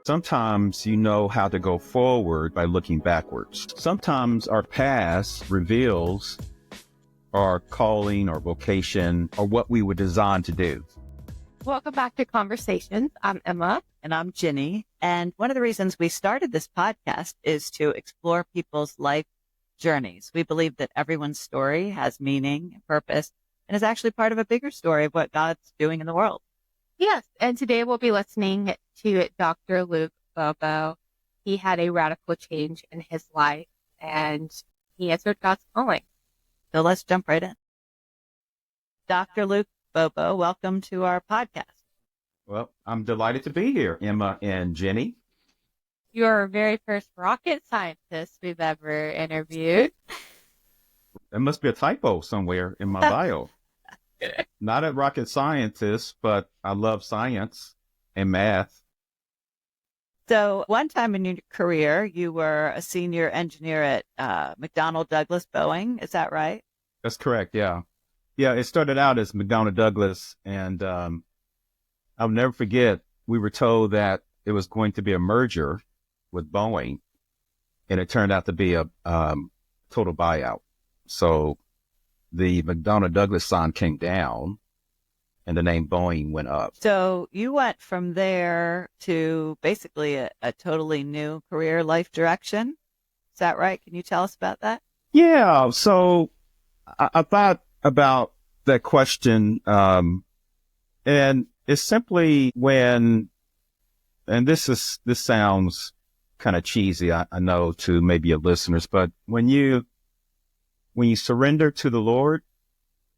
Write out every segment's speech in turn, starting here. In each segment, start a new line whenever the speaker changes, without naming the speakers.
Sometimes you know how to go forward by looking backwards. Sometimes our past reveals our calling or vocation or what we were designed to do.
Welcome back to Conversations. I'm Emma.
And I'm Ginny. And one of the reasons we started this podcast is to explore people's life journeys. We believe that everyone's story has meaning and purpose and is actually part of a bigger story of what God's doing in the world.
Yes, and today we'll be listening to Dr. Luke Bobo. He had a radical change in his life, and he answered God's calling.
So let's jump right in. Dr. Luke Bobo, welcome to our podcast.
Well, I'm delighted to be here, Emma and Ginny.
You're our very first rocket scientist we've ever interviewed.
There must be a typo somewhere in my bio. Not a rocket scientist, but I love science and math.
So one time in your career, you were a senior engineer at McDonnell Douglas Boeing. Is that right?
That's correct, yeah. Yeah, it started out as McDonnell Douglas, and I'll never forget, we were told that it was going to be a merger with Boeing, and it turned out to be a total buyout. So the McDonnell Douglas sign came down, and the name Boeing went up.
So you went from there to basically a totally new career life direction. Is that right? Can you tell us about that?
Yeah, so I thought about that question, and it's simply when, and this sounds kind of cheesy, I know, to maybe your listeners, but when you surrender to the Lord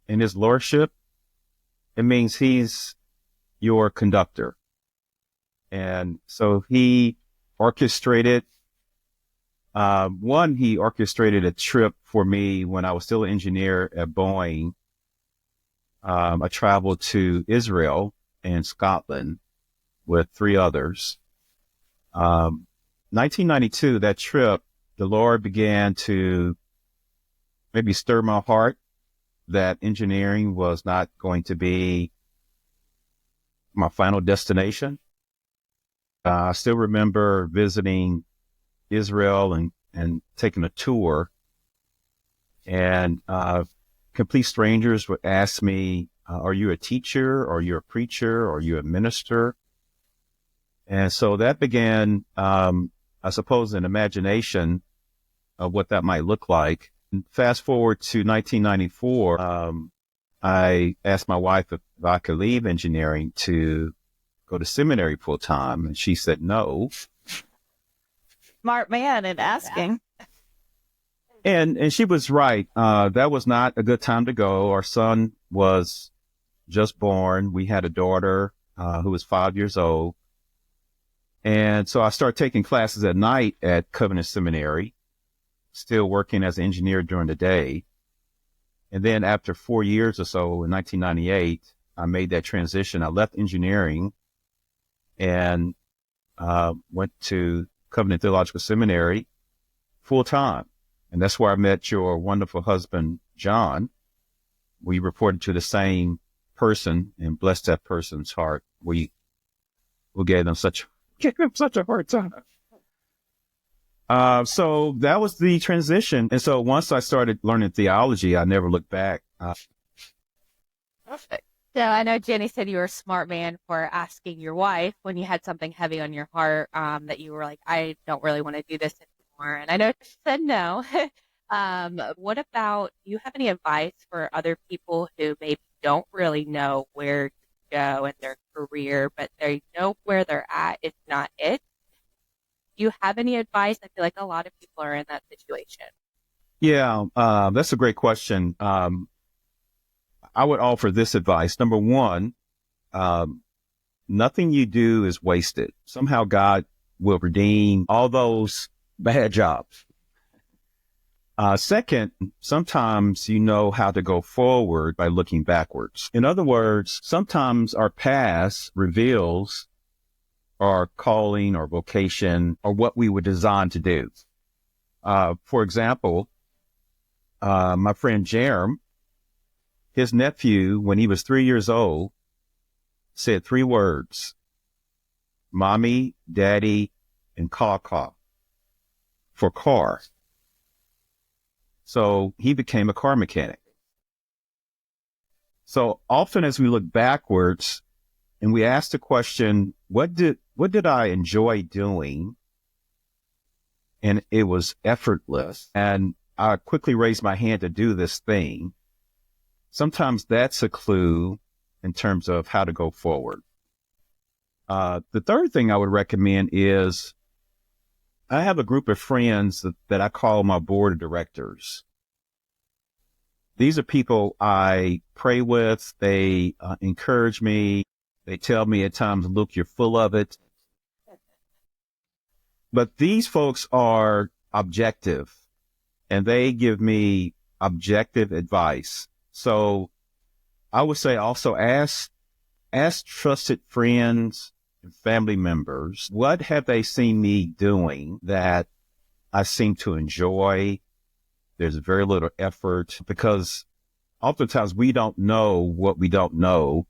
and His Lordship, it means He's your conductor. And so He orchestrated, He orchestrated a trip for me when I was still an engineer at Boeing. I traveled to Israel and Scotland with 3 others. 1992, that trip, the Lord began to maybe stir my heart that engineering was not going to be my final destination. I still remember visiting Israel and taking a tour, and complete strangers would ask me, are you a teacher, or are you a preacher, or are you a minister? And so that began, I suppose, an imagination of what that might look like. And fast forward to 1994, I asked my wife if I could leave engineering to go to seminary full time, and she said no.
Smart man in asking.
And she was right. That was not a good time to go. Our son was just born. We had a daughter who was 5 years old. And so I started taking classes at night at Covenant Seminary, still working as an engineer during the day. And then after 4 years or so, in 1998, I made that transition. I left engineering and went to Covenant Theological Seminary full time. And that's where I met your wonderful husband, John. We reported to the same person and blessed that person's heart. We gave him such a hard time. So that was the transition. And so once I started learning theology, I never looked back.
Perfect. So I know Jenny said you were a smart man for asking your wife when you had something heavy on your heart, that you were like, I don't really want to do this anymore. And I know she said no. What about, do you have any advice for other people who maybe don't really know where to go in their career, but they know where they're at, it's not it? Do you have any advice? I feel like a lot of people are in that situation.
Yeah, that's a great question. I would offer this advice. Number one, nothing you do is wasted. Somehow God will redeem all those bad jobs. Second, sometimes you know how to go forward by looking backwards. In other words, sometimes our past reveals our calling or vocation or what we were designed to do. For example, my friend Jerem, his nephew, when he was 3 years old, said 3 words: mommy, daddy, and caw for car. So he became a car mechanic. So often as we look backwards and we ask the question, what did I enjoy doing? And it was effortless. And I quickly raised my hand to do this thing. Sometimes that's a clue in terms of how to go forward. The third thing I would recommend is I have a group of friends that I call my board of directors. These are people I pray with. They encourage me. They tell me at times, Luke, you're full of it. But these folks are objective, and they give me objective advice. So I would say also ask trusted friends and family members, what have they seen me doing that I seem to enjoy? There's very little effort, because oftentimes we don't know what we don't know.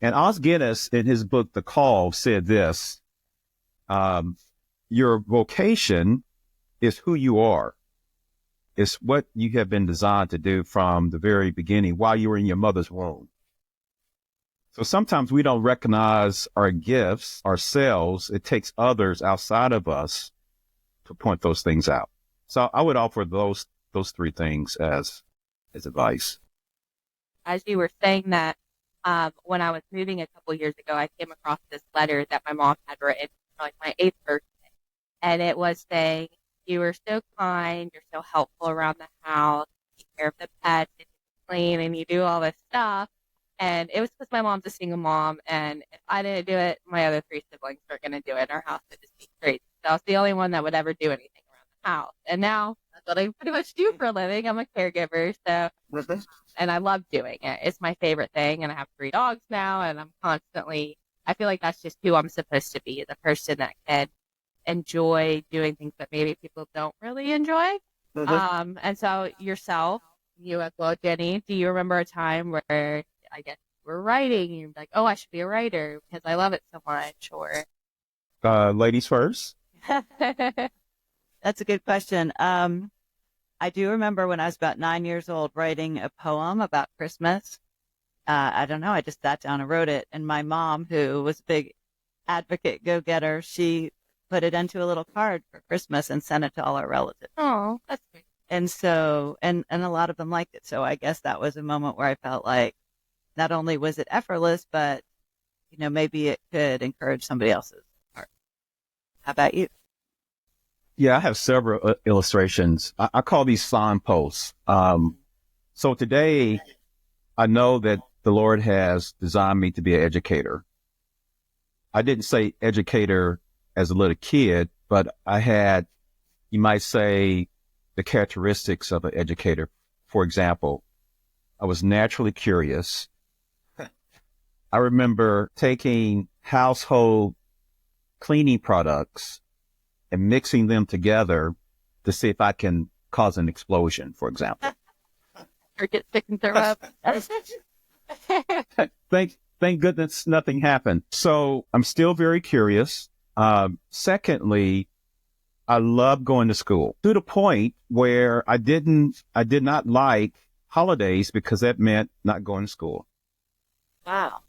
And Os Guinness, in his book, The Call, said this, your vocation is who you are. It's what you have been designed to do from the very beginning while you were in your mother's womb. So sometimes we don't recognize our gifts ourselves. It takes others outside of us to point those things out. So I would offer those three things as advice.
As you were saying that, when I was moving a couple years ago, I came across this letter that my mom had written for like my 8th birthday. And it was saying, you were so kind, you're so helpful around the house, you take care of the pets, and you clean, and you do all this stuff. And it was because my mom's a single mom, and if I didn't do it, my other 3 siblings were going to do it, and our house would just be crazy. So I was the only one that would ever do anything around the house. And now that's what I pretty much do for a living. I'm a caregiver, so and I love doing it. It's my favorite thing, and I have 3 dogs now, and I feel like that's just who I'm supposed to be, the person that can enjoy doing things that maybe people don't really enjoy. And so yourself, you as well, Jenny, do you remember a time where I guess you were writing and you're like, oh, I should be a writer because I love it so much? Or
Ladies first.
That's a good question. I do remember when I was about 9 years old writing a poem about Christmas. I don't know. I just sat down and wrote it. And my mom, who was a big advocate, go-getter, she put it into a little card for Christmas and sent it to all our relatives.
Oh, that's great.
And so, and a lot of them liked it. So I guess that was a moment where I felt like not only was it effortless, but, maybe it could encourage somebody else's art. How about you?
Yeah, I have several illustrations. I call these signposts. So today, I know that the Lord has designed me to be an educator. I didn't say educator as a little kid, but I had, you might say, the characteristics of an educator. For example, I was naturally curious. I remember taking household cleaning products and mixing them together to see if I can cause an explosion, for example.
Or get sick and throw up.
Thank goodness nothing happened. So I'm still very curious. Secondly, I love going to school to the point where I did not like holidays because that meant not going to school.
Wow.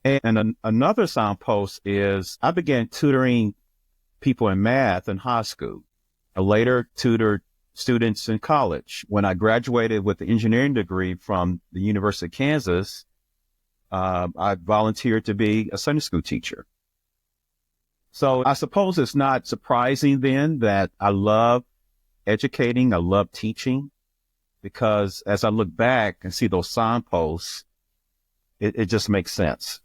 And another signpost is I began tutoring people in math in high school. I later tutored students in college. When I graduated with the engineering degree from the University of Kansas, I volunteered to be a Sunday school teacher. So I suppose it's not surprising then that I love educating, I love teaching, because as I look back and see those signposts, it just makes sense.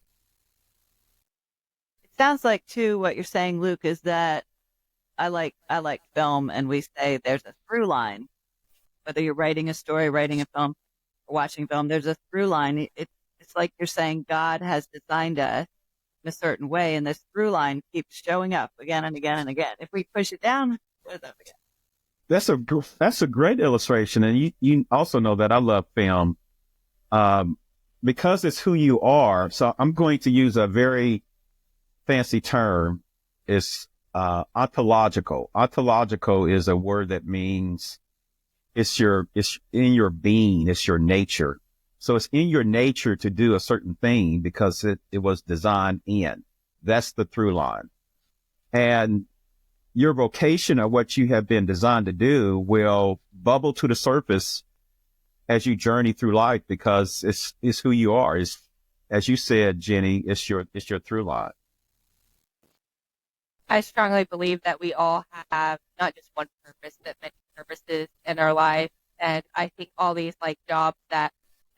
It sounds like too what you're saying, Luke, is that I like film, and we say there's a through line. Whether you're writing a story, writing a film, or watching film, there's a through line. It's like you're saying God has designed us in a certain way, and this through line keeps showing up again and again and again. If we push it down, it goes up again.
That's a great illustration, and you also know that I love film because it's who you are. So I'm going to use a very fancy term, is ontological. Ontological is a word that means it's in your being, it's your nature. So it's in your nature to do a certain thing because it was designed in. That's the through line. And your vocation or what you have been designed to do will bubble to the surface as you journey through life because it's who you are. It's, as you said, Jenny, it's your through line.
I strongly believe that we all have not just one purpose, but many purposes in our life. And I think all these like jobs that,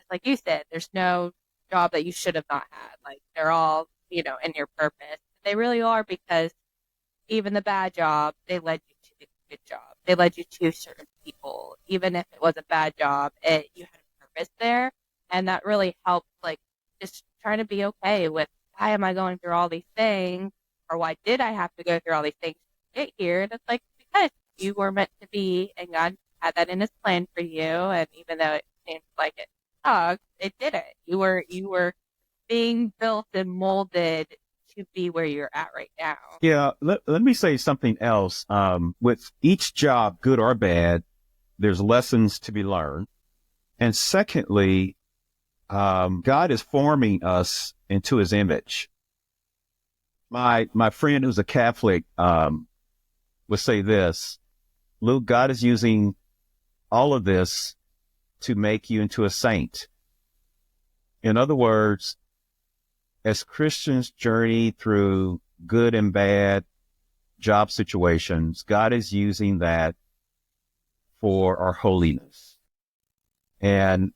like you said, there's no job that you should have not had. Like they're all, in your purpose. They really are because even the bad job, they led you to the good job. They led you to certain people. Even if it was a bad job, you had a purpose there. And that really helped, like, just trying to be okay with why am I going through all these things? Or why did I have to go through all these things to get here? And it's like, because you were meant to be, and God had that in his plan for you. And even though it seems like it sucked, it didn't. You were being built and molded to be where you're at right now.
Yeah, let me say something else. With each job, good or bad, there's lessons to be learned. And secondly, God is forming us into his image. My friend who's a Catholic would say this: Luke, God is using all of this to make you into a saint. In other words, as Christians journey through good and bad job situations, God is using that for our holiness. And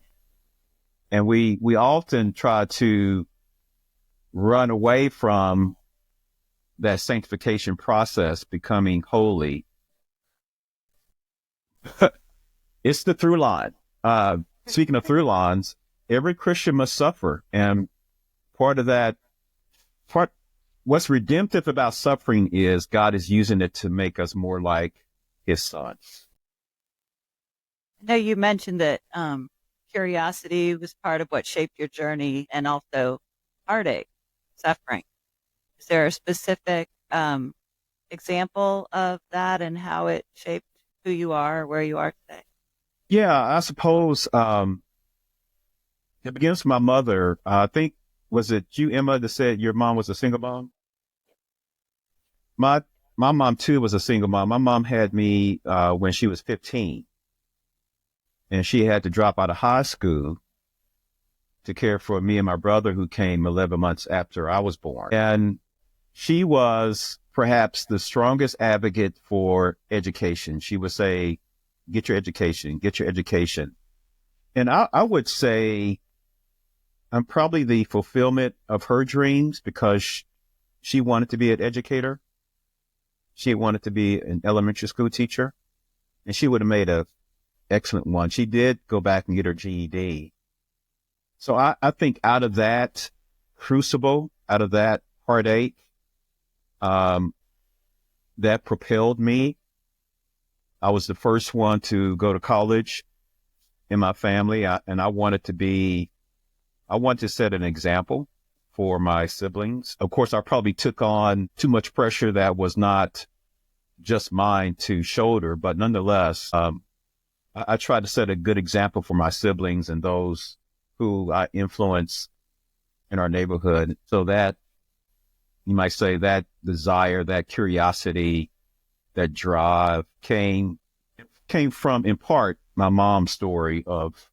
we often try to run away from that sanctification process, becoming holy. It's the through line. Speaking of through lines, every Christian must suffer. And what's redemptive about suffering is God is using it to make us more like his son.
I know you mentioned that curiosity was part of what shaped your journey, and also heartache, suffering. Is there a specific example of that and how it shaped who you are or where you are today?
Yeah, I suppose it begins with my mother. I think, was it you, Emma, that said your mom was a single mom? My mom, too, was a single mom. My mom had me when she was 15. And she had to drop out of high school to care for me and my brother, who came 11 months after I was born. And she was perhaps the strongest advocate for education. She would say, get your education, get your education. And I would say I'm probably the fulfillment of her dreams, because she wanted to be an educator. She wanted to be an elementary school teacher, and she would have made an excellent one. She did go back and get her GED. So I think out of that crucible, out of that heartache, that propelled me. I was the first one to go to college in my family, and I wanted to set an example for my siblings. Of course, I probably took on too much pressure that was not just mine to shoulder, but nonetheless, I tried to set a good example for my siblings and those who I influence in our neighborhood, so that you might say that desire, that curiosity, that drive came from, in part, my mom's story of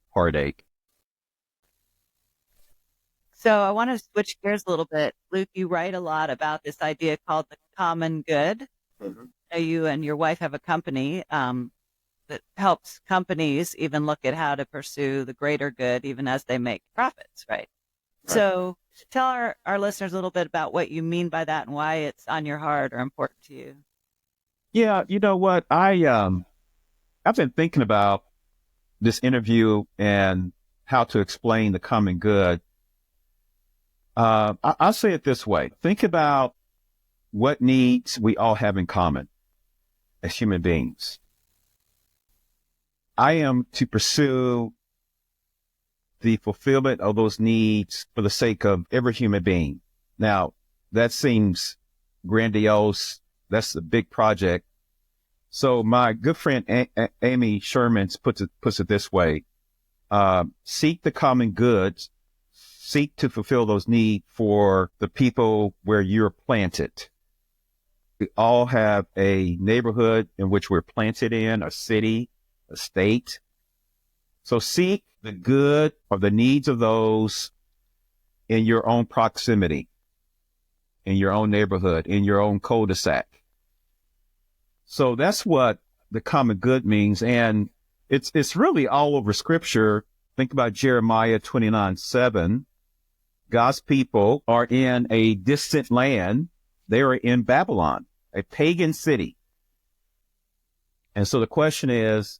heartache.
So I want to switch gears a little bit. Luke, you write a lot about this idea called the common good. Mm-hmm. You and your wife have a company that helps companies even look at how to pursue the greater good, even as they make profits, right? So tell our listeners a little bit about what you mean by that and why it's on your heart or important to you.
Yeah, you know what? I've been thinking about this interview and how to explain the common good. I'll say it this way. Think about what needs we all have in common as human beings. I am to pursue the fulfillment of those needs for the sake of every human being. Now, that seems grandiose. That's a big project. So my good friend Amy Sherman puts it this way: seek the common good, seek to fulfill those needs for the people where you're planted. We all have a neighborhood in which we're planted in, a city, a state. So seek the good or the needs of those in your own proximity, in your own neighborhood, in your own cul-de-sac. So that's what the common good means. And it's really all over Scripture. Think about Jeremiah 29:7. God's people are in a distant land. They are in Babylon, a pagan city. And so the question is,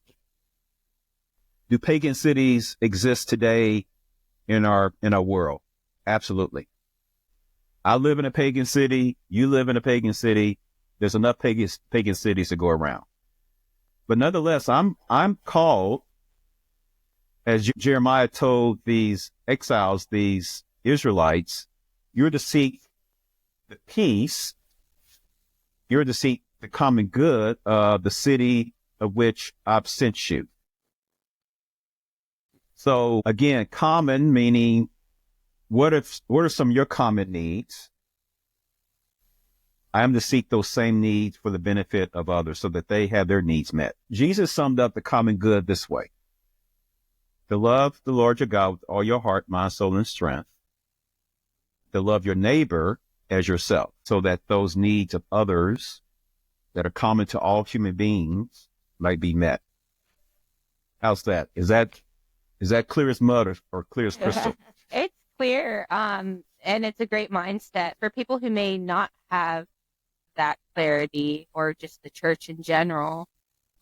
do pagan cities exist today in our world? Absolutely. I live in a pagan city. You live in a pagan city. There's enough pagan cities to go around. But nonetheless, I'm called, as Jeremiah told these exiles, these Israelites, you're to seek the peace. You're to seek the common good of the city of which I've sent you. So again, common meaning, what are some of your common needs? I am to seek those same needs for the benefit of others so that they have their needs met. Jesus summed up the common good this way: to love the Lord your God with all your heart, mind, soul, and strength. To love your neighbor as yourself, so that those needs of others that are common to all human beings might be met. How's that? Is that clear as mud or clear as crystal?
It's clear. And it's a great mindset for people who may not have that clarity, or just the church in general.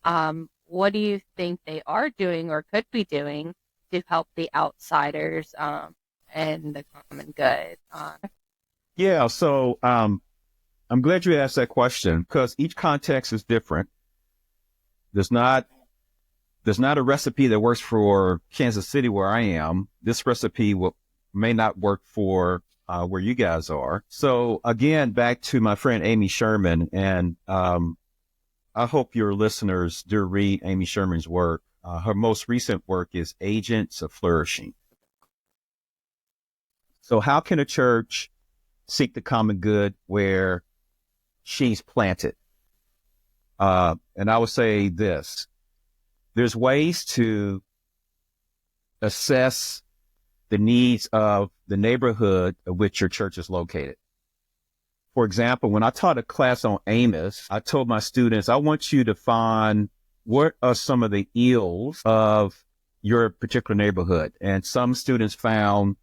What do you think they are doing or could be doing to help the outsiders and the common good?
Yeah, so I'm glad you asked that question, because each context is different. There's not a recipe that works for Kansas City where I am. This recipe may not work for where you guys are. So again, back to my friend Amy Sherman, and I hope your listeners do read Amy Sherman's work. Her most recent work is Agents of Flourishing. So how can a church seek the common good where she's planted? And I would say this: there's ways to assess the needs of the neighborhood of which your church is located. For example, when I taught a class on Amos, I told my students, I want you to find what are some of the ills of your particular neighborhood. And some students found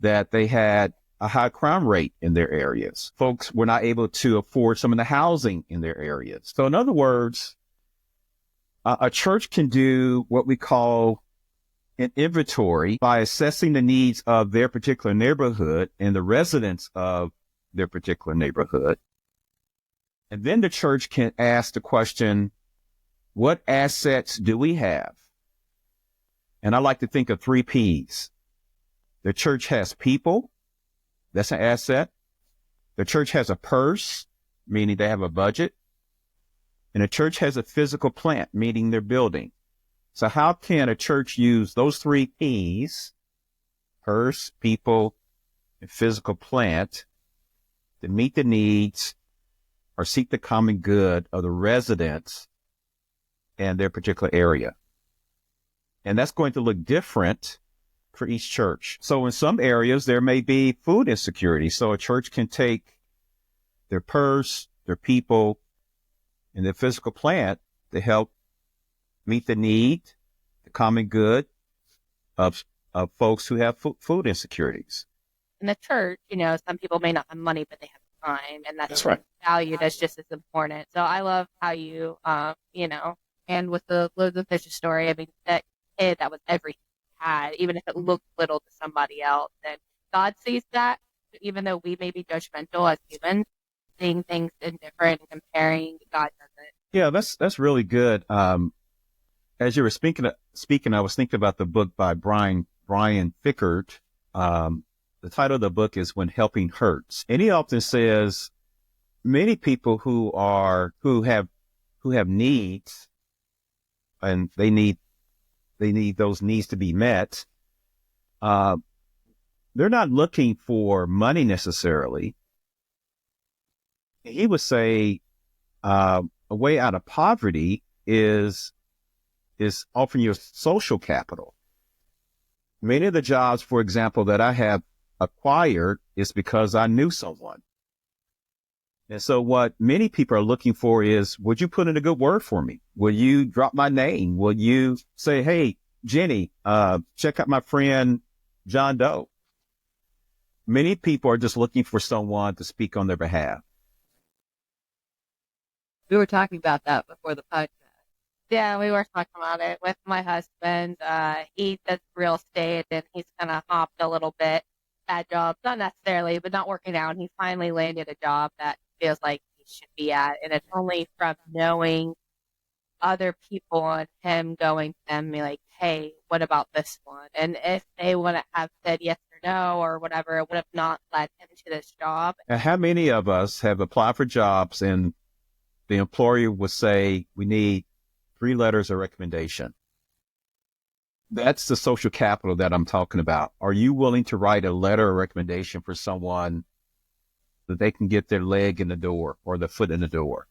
that they had a high crime rate in their areas. Folks were not able to afford some of the housing in their areas. So in other words, a church can do what we call an inventory by assessing the needs of their particular neighborhood and the residents of their particular neighborhood. And then the church can ask the question, what assets do we have? And I like to think of 3 P's. The church has people. That's an asset. The church has a purse, meaning they have a budget. And the church has a physical plant, meaning their building. So how can a church use those 3 P's, purse, people, and physical plant, to meet the needs or seek the common good of the residents and their particular area? And that's going to look different for each church. So in some areas, there may be food insecurity. So a church can take their purse, their people, and their physical plant to help meet the need, the common good of folks who have food insecurities.
In the church, some people may not have money, but they have time, and that's
right.
Valued as just as important. So I love how you, and with the loaves and fishes story, I mean, that kid, that was everything he had, even if it looked little to somebody else. And God sees that, even though we may be judgmental as humans, seeing things indifferent and comparing, God doesn't.
Yeah, that's really good. As you were speaking, I was thinking about the book by Brian Fickard, The title of the book is When Helping Hurts. And he often says many people who have needs, and they need those needs to be met. They're not looking for money necessarily. He would say a way out of poverty is offering your social capital. Many of the jobs, for example, that I have acquired is because I knew someone. And so what many people are looking for is, would you put in a good word for me? Will you drop my name? Will you say, hey, Jenny, check out my friend John Doe? Many people are just looking for someone to speak on their behalf.
We were talking about that before the podcast.
Yeah, we were talking about it with my husband. He does real estate, and he's kind of hopped a little bit at jobs, not necessarily, but not working out. And he finally landed a job that feels like he should be at. And it's only from knowing other people and him going to them, be like, hey, what about this one? And if they wouldn't have said yes or no or whatever, it would have not led him to this job.
And how many of us have applied for jobs and the employer would say, we need 3 letters of recommendation? That's the social capital that I'm talking about. Are you willing to write a letter of recommendation for someone that they can get their leg in the door or the foot in the door?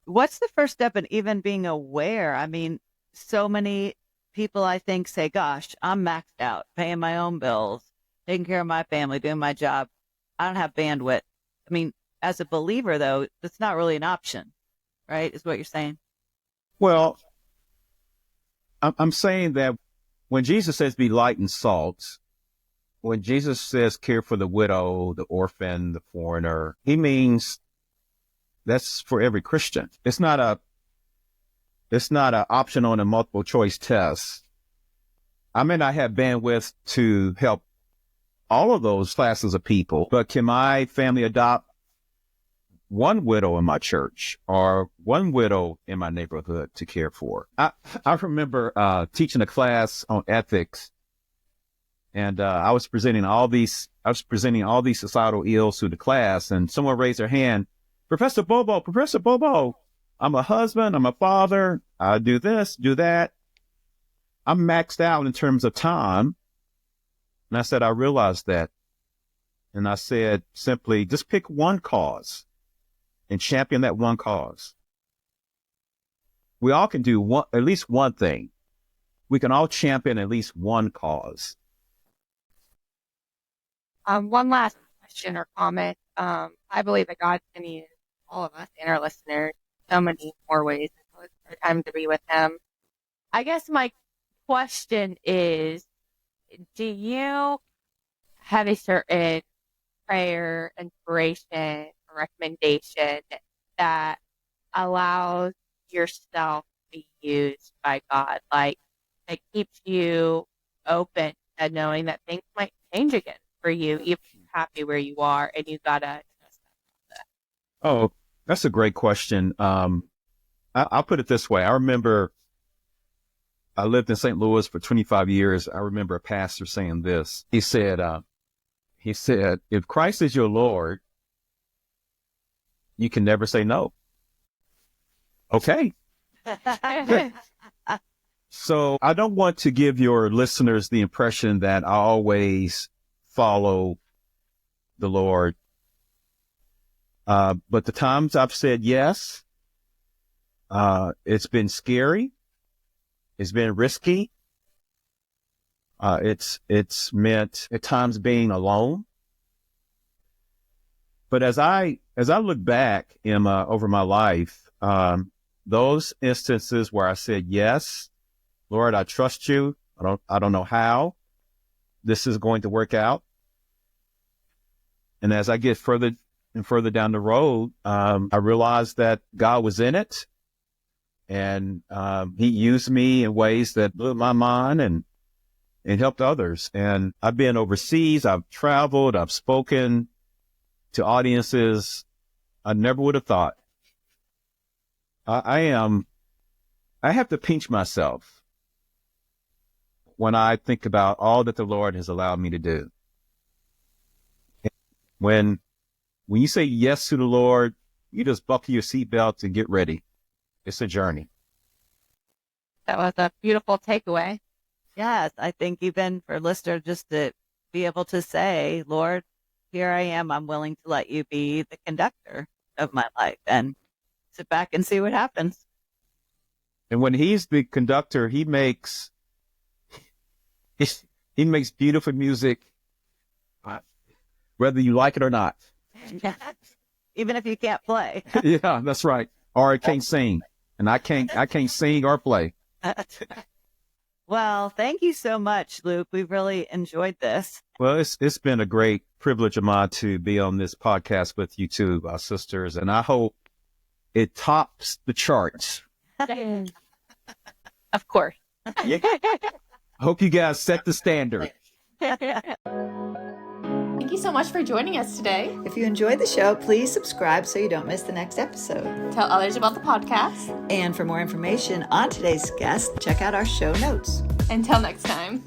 What's the first step in even being aware? I mean, so many people, I think, say, gosh, I'm maxed out, paying my own bills, taking care of my family, doing my job. I don't have bandwidth. I mean, as a believer, though, that's not really an option, right? Is what you're saying?
Well, I'm saying that when Jesus says be light and salt, when Jesus says care for the widow, the orphan, the foreigner, he means that's for every Christian. It's not an option on a multiple choice test. I may not have bandwidth to help all of those classes of people, but can my family adopt one widow in my church or one widow in my neighborhood to care for? I remember teaching a class on ethics, and I was presenting all these societal ills to the class, and someone raised their hand, Professor Bobo, I'm a husband, I'm a father, I do this, do that. I'm maxed out in terms of time. And I said, I realized that. And I said, simply, just pick one cause and champion that one cause. We all can do at least one thing. We can all champion at least one cause.
One last question or comment. I believe that God can use all of us and our listeners so many more ways. So it's our time to be with Him. I guess my question is, do you have a certain prayer, inspiration, or recommendation that allows yourself to be used by God? Like, it keeps you open to knowing that things might change again for you, even if you're happy where you are and you gotta trust that.
Oh, that's a great question. I'll put it this way. I remember I lived in St. Louis for 25 years. I remember a pastor saying this. He said, if Christ is your Lord, you can never say no. Okay. So I don't want to give your listeners the impression that I always follow the Lord. But the times I've said yes, it's been scary. It's been risky. It's meant at times being alone. But as I look back, Emma, over my life, those instances where I said, yes, Lord, I trust you. I don't know how this is going to work out. And as I get further and further down the road, I realized that God was in it. And He used me in ways that blew my mind and helped others. And I've been overseas. I've traveled. I've spoken to audiences I never would have thought. I have to pinch myself when I think about all that the Lord has allowed me to do. When you say yes to the Lord, you just buckle your seatbelt and get ready. It's a journey.
That was a beautiful takeaway.
Yes, I think even for listeners just to be able to say, Lord, here I am. I'm willing to let you be the conductor of my life and sit back and see what happens.
And when he's the conductor, he makes beautiful music, whether you like it or not.
Even if you can't play.
Yeah, that's right. Or I can't sing, and I can't sing or play.
Well, thank you so much, Luke. We've really enjoyed this.
Well, it's been a great privilege of mine to be on this podcast with you two, our sisters, and I hope it tops the charts.
Of course.
I hope you guys set the standard.
Thank you so much for joining us today.
If you enjoyed the show, please subscribe so you don't miss the next episode.
Tell others about the podcast.
And for more information on today's guest, check out our show notes.
Until next time.